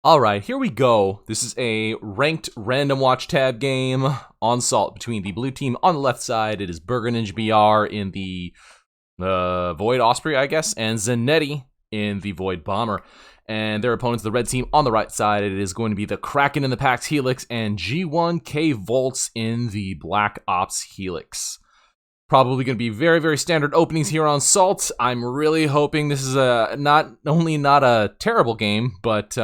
Alright, here we go. This is a ranked random watch tab game on Salt between the blue team on the left side. It is BurgerNinjaBR in the Void Osprey, I guess, and Zaneti in the Void Bomber. And their opponents, the red team on the right side, it is going to be the TheKrakken in the Pax Helix and G1KVoltz in the Black Ops Helix. Probably going to be very, very standard openings here on Salt. I'm really hoping this is not only not a terrible game, but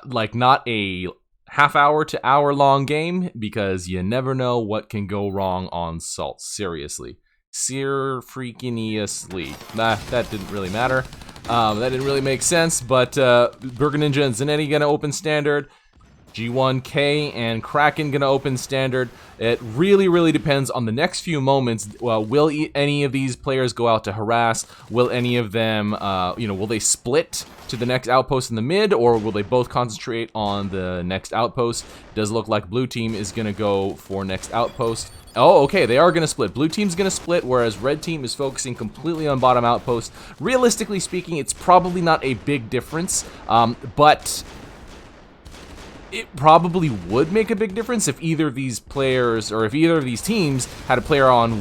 like not a half-hour to hour-long game, because you never know what can go wrong on Salt. Seriously. Freaking-iously. That didn't really matter. That didn't really make sense, but BurgerNinja and Zaneti gonna open standard. G1K and Kraken gonna open standard. It really, really depends on the next few moments. Will any of these players go out to harass? Will any of them, will they split to the next outpost in the mid, or will they both concentrate on the next outpost? Does look like blue team is gonna go for next outpost. Oh, okay, they are gonna split. Blue team's gonna split, whereas red team is focusing completely on bottom outpost. Realistically speaking, it's probably not a big difference, but it probably would make a big difference if either of these players, or if either of these teams had a player on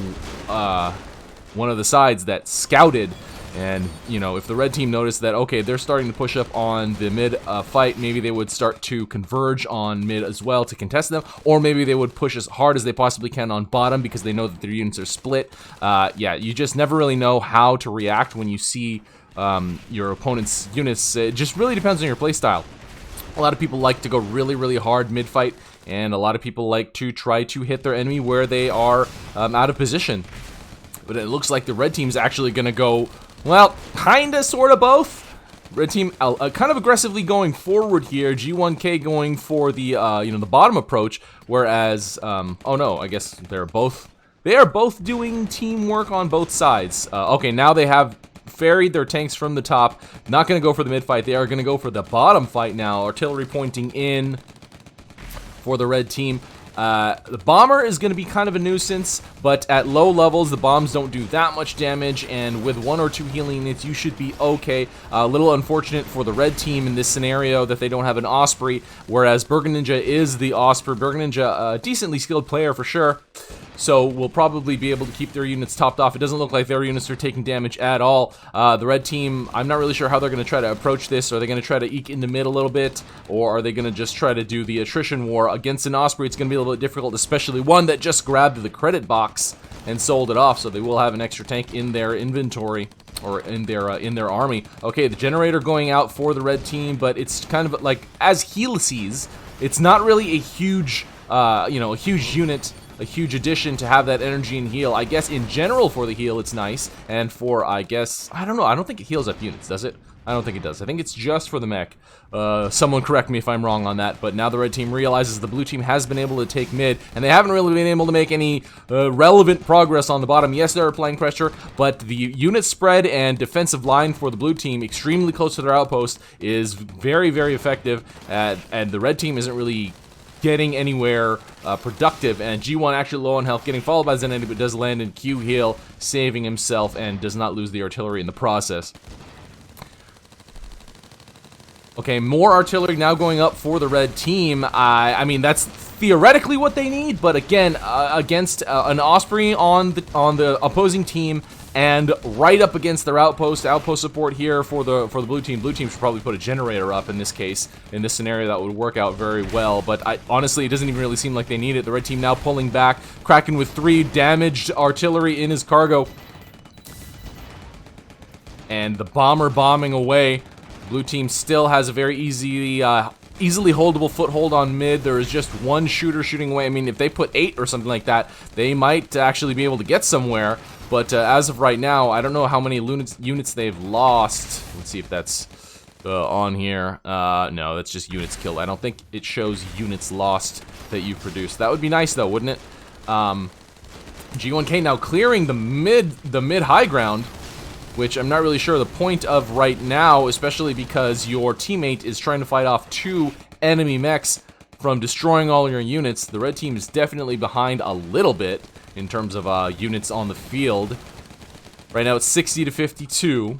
one of the sides that scouted. And, if the red team noticed that, okay, they're starting to push up on the mid fight, maybe they would start to converge on mid as well to contest them, or maybe they would push as hard as they possibly can on bottom because they know that their units are split. Yeah, you just never really know how to react when you see your opponent's units. It just really depends on your playstyle. A lot of people like to go really, really hard mid-fight, and a lot of people like to try to hit their enemy where they are out of position. But it looks like the red team's actually going to go, well, kinda, sorta both. Red team kind of aggressively going forward here. G1K going for the, the bottom approach, whereas, oh no, I guess they are both doing teamwork on both sides. Okay, now they have ferried their tanks from the top. Not going to go for the mid fight. They are going to go for the bottom fight now. Artillery pointing in for the red team. The bomber is going to be kind of a nuisance, but at low levels, the bombs don't do that much damage, and with 1 or 2 healing units, you should be okay. A little unfortunate for the red team in this scenario that they don't have an Osprey, whereas BurgerNinja is the Osprey. BurgerNinja, a decently skilled player for sure, so we'll probably be able to keep their units topped off. It doesn't look like their units are taking damage at all. The red team, I'm not really sure how they're going to try to approach this. Are they going to try to eke in the mid a little bit, or are they going to just try to do the attrition war against an Osprey? It's going to be a little bit difficult, especially one that just grabbed the credit box and sold it off, so they will have an extra tank in their inventory, or in their army. Okay, the generator going out for the red team, but it's kind of like, as helices, it's not really a huge, a huge unit, a huge addition to have that energy and heal. I guess in general for the heal it's nice, and for, I guess, I don't know, I don't think it heals up units, does it? I don't think it does. I think it's just for the mech. Someone correct me if I'm wrong on that, but now the red team realizes the blue team has been able to take mid, and they haven't really been able to make any relevant progress on the bottom. Yes, they're applying pressure, but the unit spread and defensive line for the blue team, extremely close to their outpost, is very, very effective, and the red team isn't really getting anywhere productive, and G1 actually low on health, getting followed by Zaneti, but does land in Q heal, saving himself, and does not lose the artillery in the process. Okay, more artillery now going up for the red team. I mean, that's theoretically what they need, but again, against an Osprey on the opposing team, and right up against their outpost support here for the blue team. Blue team should probably put a generator up in this case. In this scenario, that would work out very well, but honestly, it doesn't even really seem like they need it. The red team now pulling back. Kraken with 3 damaged artillery in his cargo. And the bomber bombing away. Blue team still has a very easily holdable foothold on mid. There is just one shooter shooting away. I mean, if they put 8 or something like that, they might actually be able to get somewhere. But as of right now, I don't know how many units they've lost. Let's see if that's on here. No, that's just units killed. I don't think it shows units lost that you produced. That would be nice though, wouldn't it? G1K now clearing the mid high ground, which I'm not really sure the point of right now, especially because your teammate is trying to fight off 2 enemy mechs from destroying all your units. The red team is definitely behind a little bit in terms of units on the field. Right now it's 60 to 52.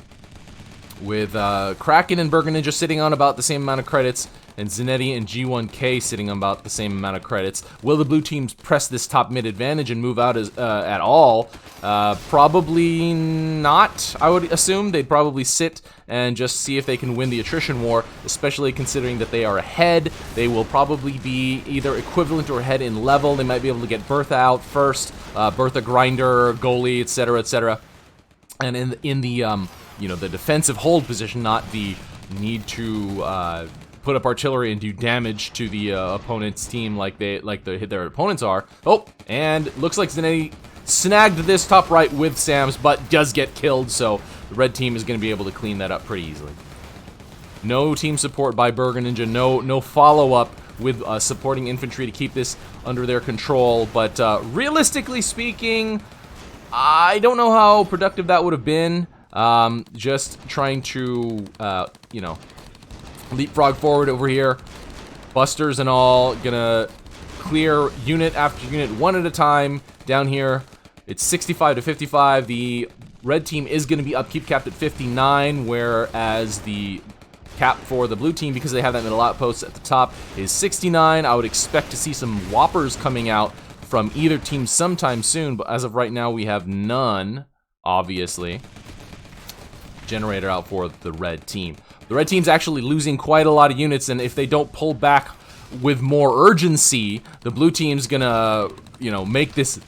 with Krakken and BurgerNinja sitting on about the same amount of credits, and Zaneti and G1K sitting on about the same amount of credits. Will the blue teams press this top mid advantage and move out at all? Probably not, I would assume. They'd probably sit and just see if they can win the attrition war, especially considering that they are ahead. They will probably be either equivalent or ahead in level. They might be able to get Bertha out first, Bertha grinder, goalie, etc., etc. And in the you know, the defensive hold position, not the need to put up artillery and do damage to the opponent's team like their opponents are. Oh, and looks like Zaneti snagged this top right with Sam's, but does get killed, so the red team is going to be able to clean that up pretty easily. No team support by BurgerNinja, no follow-up with supporting infantry to keep this under their control, but realistically speaking, I don't know how productive that would have been. Just trying to, you know, leapfrog forward over here. Busters and all, gonna clear unit after unit one at a time down here. It's 65 to 55. The red team is gonna be upkeep capped at 59, whereas the cap for the blue team, because they have that middle outpost at the top, is 69. I would expect to see some whoppers coming out from either team sometime soon, but as of right now, we have none, obviously. Generator out for the red team. The red team's actually losing quite a lot of units, and if they don't pull back with more urgency, the blue team's gonna, you know, make this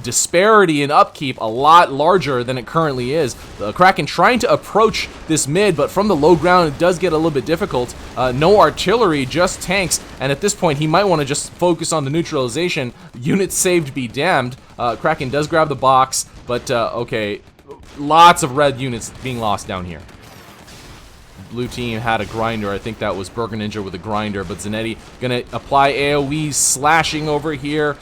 disparity in upkeep a lot larger than it currently is. The Krakken trying to approach this mid, but from the low ground it does get a little bit difficult. No artillery, just tanks, and at this point he might want to just focus on the neutralization. Units saved be damned. Krakken does grab the box, but okay, lots of red units being lost down here. Blue team had a grinder. I think that was BurgerNinja with a grinder, but Zaneti gonna apply AoEs, slashing over here.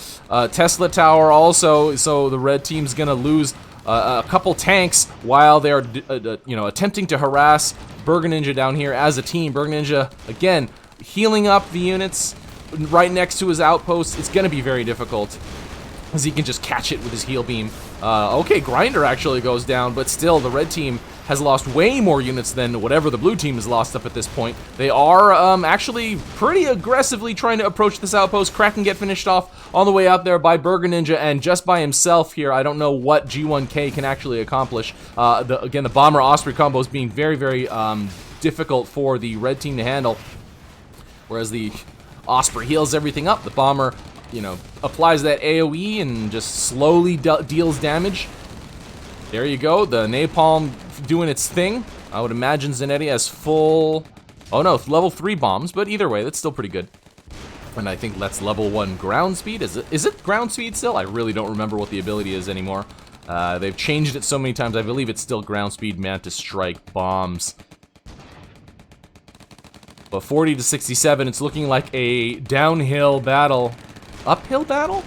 Tesla tower also, so the red team's gonna lose a couple tanks while they are, you know, attempting to harass BurgerNinja down here as a team. BurgerNinja, again, healing up the units right next to his outpost. It's gonna be very difficult, as he can just catch it with his heal beam. Okay, grinder actually goes down, but still the red team has lost way more units than whatever the blue team has lost up at this point. They are actually pretty aggressively trying to approach this outpost. Krakken get finished off on the way out there by BurgerNinja, and just by himself here, I don't know what G1K can actually accomplish. Again, the Bomber Osprey combo is being very, very difficult for the red team to handle, whereas the Osprey heals everything up. The Bomber, you know, applies that AoE and just slowly deals damage. There you go, the napalm doing its thing. I would imagine Zaneti has full, oh no, level 3 bombs, but either way, that's still pretty good. And I think that's level 1 ground speed. Is it ground speed still? I really don't remember what the ability is anymore. They've changed it so many times. I believe it's still ground speed, meant to strike bombs. But 40 to 67, it's looking like a downhill battle. Uphill battle?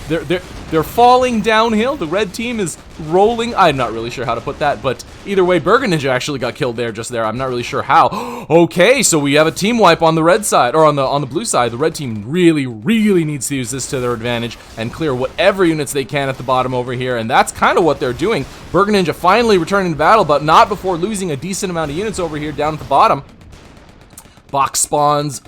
They're falling downhill. The red team is rolling. I'm not really sure how to put that, but either way, BurgerNinja actually got killed there, just there. I'm not really sure how. Okay, so we have a team wipe on the red side, or on the blue side. The red team really, really needs to use this to their advantage and clear whatever units they can at the bottom over here, and that's kind of what they're doing. BurgerNinja finally returning to battle, but not before losing a decent amount of units over here down at the bottom. Box spawns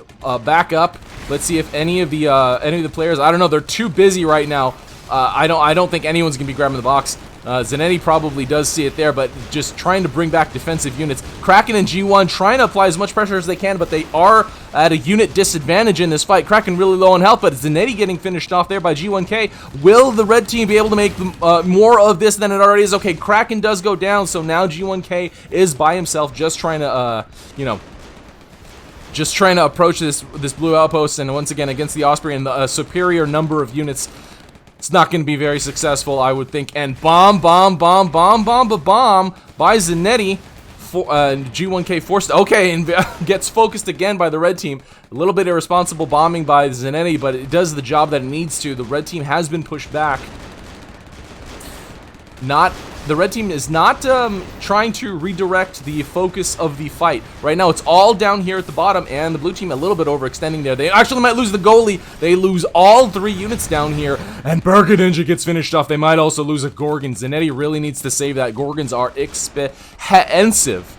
back up. Let's see if any of the players, I don't know, they're too busy right now. I don't think anyone's gonna be grabbing the box. Zaneti probably does see it there, but just trying to bring back defensive units. Krakken and G1 trying to apply as much pressure as they can, but they are at a unit disadvantage in this fight. Krakken really low on health, but Zaneti getting finished off there by G1K. Will the red team be able to make more of this than it already is? Okay, Krakken does go down, so now G1K is by himself, just trying to, you know, just trying to approach this blue outpost, and once again against the Osprey and the superior number of units, it's not going to be very successful, I would think. And bomb by Zaneti. G1K forced, okay, and gets focused again by the red team. A little bit irresponsible bombing by Zaneti, but it does the job that it needs to. The red team has been pushed back. the red team is not trying to redirect the focus of the fight. Right now, it's all down here at the bottom, and the blue team a little bit overextending there. They actually might lose the goalie. They lose all 3 units down here, and BurgerNinja gets finished off. They might also lose a Gorgon. Zaneti really needs to save that. Gorgons are expensive.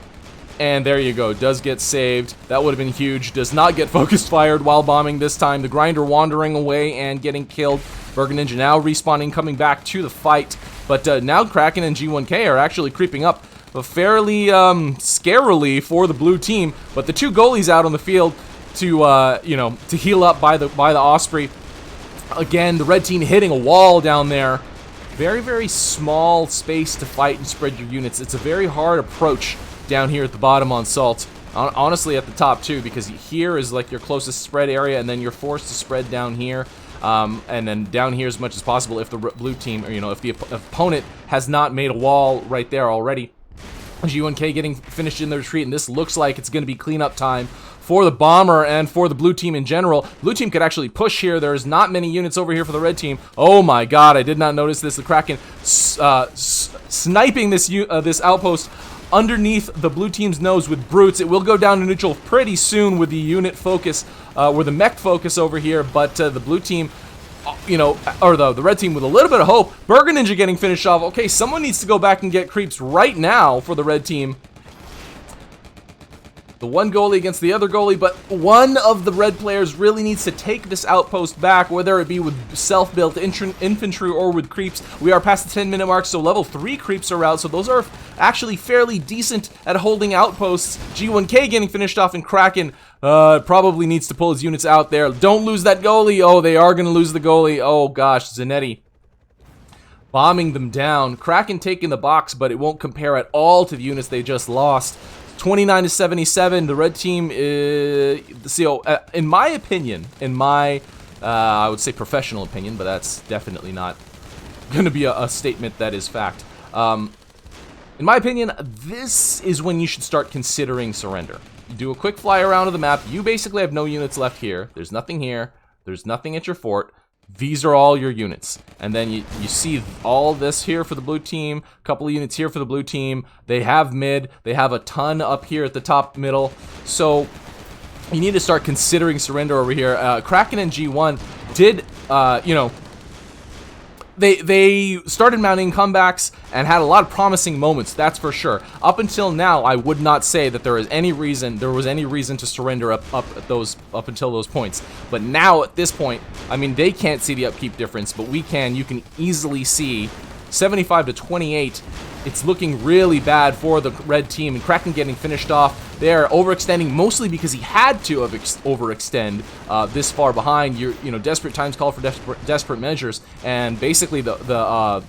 And there you go, does get saved. That would have been huge. Does not get focused fired while bombing this time. The grinder wandering away and getting killed. BurgerNinja now respawning, coming back to the fight. But now Krakken and G1K are actually creeping up fairly scarily for the blue team. But the 2 goalies out on the field to to heal up by the Osprey. Again, the red team hitting a wall down there. Very, very small space to fight and spread your units. It's a very hard approach down here at the bottom on Salt. Honestly, at the top too, because here is like your closest spread area, and then you're forced to spread down here, and then down here as much as possible if the blue team, or if the opponent has not made a wall right there already. G1K getting finished in the retreat, and this looks like it's going to be cleanup time for the bomber and for the blue team in general. Blue team could actually push here. There's not many units over here for the red team. Oh my god, I did not notice this. The Kraken sniping this outpost underneath the blue team's nose with brutes. It will go down to neutral pretty soon with the unit focus, or the mech focus over here, but the blue team, or the red team with a little bit of hope. BurgerNinja getting finished off. Okay, someone needs to go back and get creeps right now for the red team. The one goalie against the other goalie, but one of the red players really needs to take this outpost back, whether it be with self-built infantry or with creeps. We are past the 10-minute mark, so level 3 creeps are out, so those are actually fairly decent at holding outposts. G1K getting finished off, and Kraken probably needs to pull his units out there. Don't lose that goalie. Oh, they are going to lose the goalie. Oh gosh, Zaneti bombing them down. Kraken taking the box, but it won't compare at all to the units they just lost. 29 to 77. The red team is, in my opinion, I would say professional opinion, but that's definitely not going to be a statement that is fact. In my opinion, this is when you should start considering surrender. You do a quick fly around of the map. You basically have no units left here. There's nothing here. There's nothing at your fort. These are all your units. And then you see all this here for the blue team, a couple of units here for the blue team. They have mid, they have a ton up here at the top middle. So you need to start considering surrender over here. Kraken and G1 did, they started mounting comebacks and had a lot of promising moments, that's for sure. Up until now, I would not say that there was any reason to surrender up until those points. But now at this point, I mean, they can't see the upkeep difference, but we can. You can easily see 75 to 28. It's looking really bad for the red team, and Kraken getting finished off. They're overextending mostly because he had to overextend this far behind. Desperate times call for desperate measures, and basically the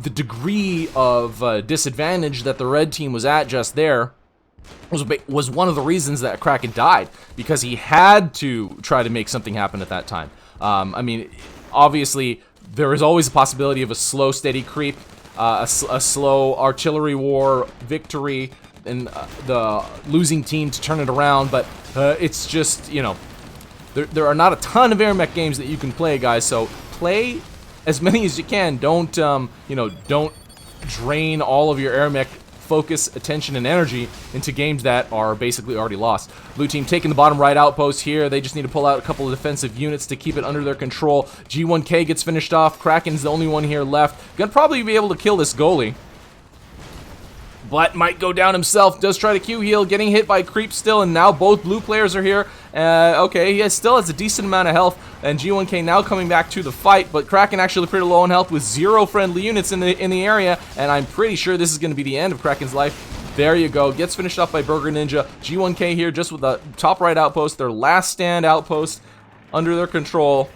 degree of disadvantage that the red team was at just there was one of the reasons that Kraken died, because he had to try to make something happen at that time. I mean, obviously there is always a possibility of a slow, steady creep, a slow artillery war victory, and the losing team to turn it around, but it's just, there are not a ton of AirMech games that you can play, guys, so play as many as you can. Don't, don't drain all of your AirMech focus, attention, and energy into games that are basically already lost. Blue team taking the bottom right outpost here. They just need to pull out a couple of defensive units to keep it under their control. G1K gets finished off. Kraken's the only one here left. Gonna probably be able to kill this goalie, but might go down himself. Does try to Q heal, getting hit by creep still, and now both blue players are here. Okay, he still has a decent amount of health, and G1K now coming back to the fight, but Kraken actually pretty low on health with 0 friendly units in the area, and I'm pretty sure this is going to be the end of Kraken's life. There you go, gets finished off by BurgerNinja. G1K here just with the top right outpost, their last stand outpost under their control.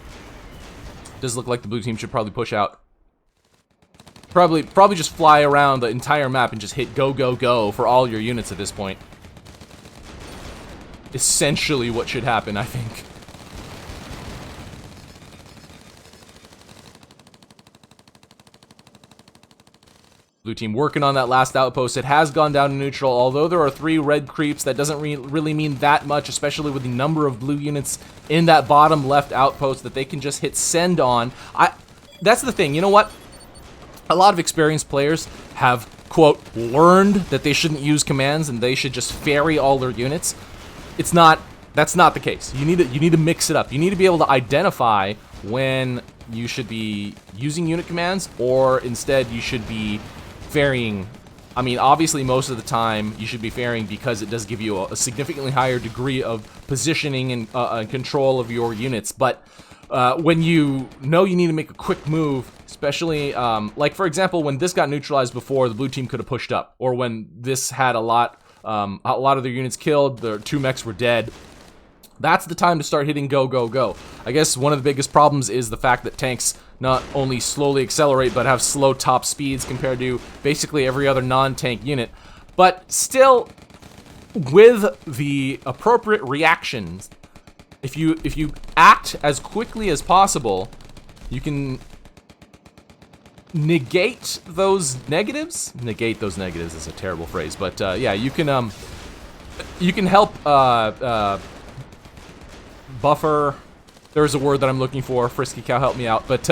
Does look like the blue team should probably push out. Probably just fly around the entire map and just hit go, go, go for all your units at this point. Essentially what should happen, I think. Blue team working on that last outpost. It has gone down to neutral, although there are 3 red creeps. That doesn't really mean that much, especially with the number of blue units in that bottom left outpost that they can just hit send on. That's the thing, you know what? A lot of experienced players have, quote, learned that they shouldn't use commands and they should just ferry all their units. That's not the case. You need to mix it up. You need to be able to identify when you should be using unit commands, or instead you should be ferrying. I mean, obviously most of the time you should be ferrying because it does give you a significantly higher degree of positioning and control of your units. But when you know you need to make a quick move, especially like for example when this got neutralized before, the blue team could have pushed up, or when this had a lot of their units killed, their 2 mechs were dead. That's the time to start hitting go, go, go. I guess one of the biggest problems is the fact that tanks not only slowly accelerate, but have slow top speeds compared to basically every other non-tank unit. But still, with the appropriate reactions, if you act as quickly as possible, you can negate those negatives. Negate those negatives is a terrible phrase, but yeah, you can help buffer. There's a word that I'm looking for. Frisky Cow, help me out. But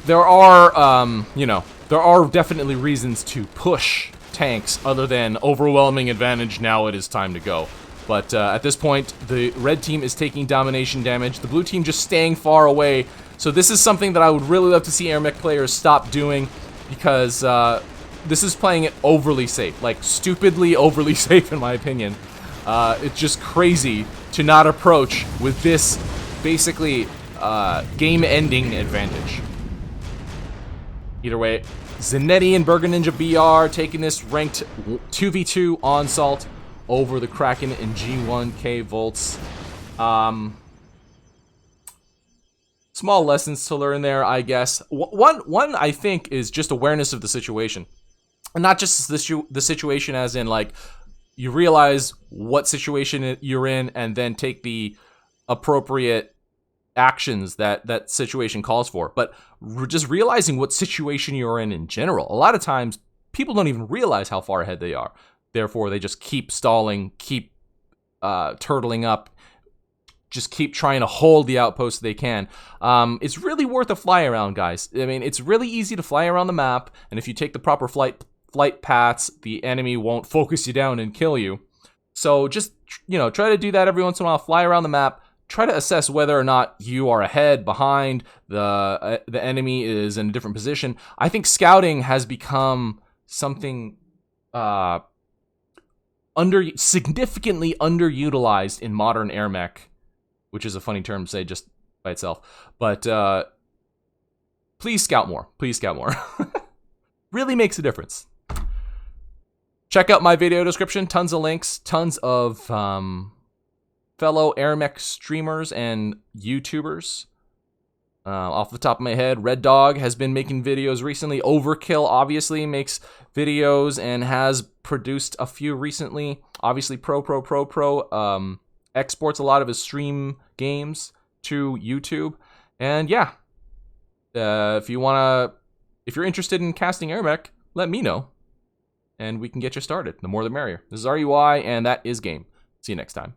there are, you know, there are definitely reasons to push tanks other than overwhelming advantage. Now it is time to go. But at this point, the red team is taking domination damage. The blue team just staying far away. So this is something that I would really love to see AirMech players stop doing, because this is playing it overly safe, like stupidly overly safe in my opinion. It's just crazy to not approach with this basically game-ending advantage. Either way, Zaneti and BurgerNinjaBR taking this ranked 2v2 onslaught over the Kraken and G1KVoltz. Small lessons to learn there, I guess. One I think is just awareness of the situation, and not just the situation as in like you realize what situation you're in and then take the appropriate actions that that situation calls for, but just realizing what situation you're in general. A lot of times people don't even realize how far ahead they are. Therefore, they just keep stalling, keep turtling up, just keep trying to hold the outposts they can. It's really worth a fly around, guys. I mean, it's really easy to fly around the map, and if you take the proper flight paths, the enemy won't focus you down and kill you. So just, you know, try to do that every once in a while. Fly around the map. Try to assess whether or not you are ahead, behind, the enemy is in a different position. I think scouting has become something significantly underutilized in modern AirMech, which is a funny term to say just by itself. But please scout more. Please scout more. Really makes a difference. Check out my video description. Tons of links. Tons of fellow AirMech streamers and YouTubers. Off the top of my head, Red Dog has been making videos recently. Overkill obviously makes videos and has produced a few recently. Obviously, Pro exports a lot of his stream games to YouTube. And yeah, if you're interested in casting AirMech, let me know, and we can get you started. The more the merrier. This is RUI, and that is game. See you next time.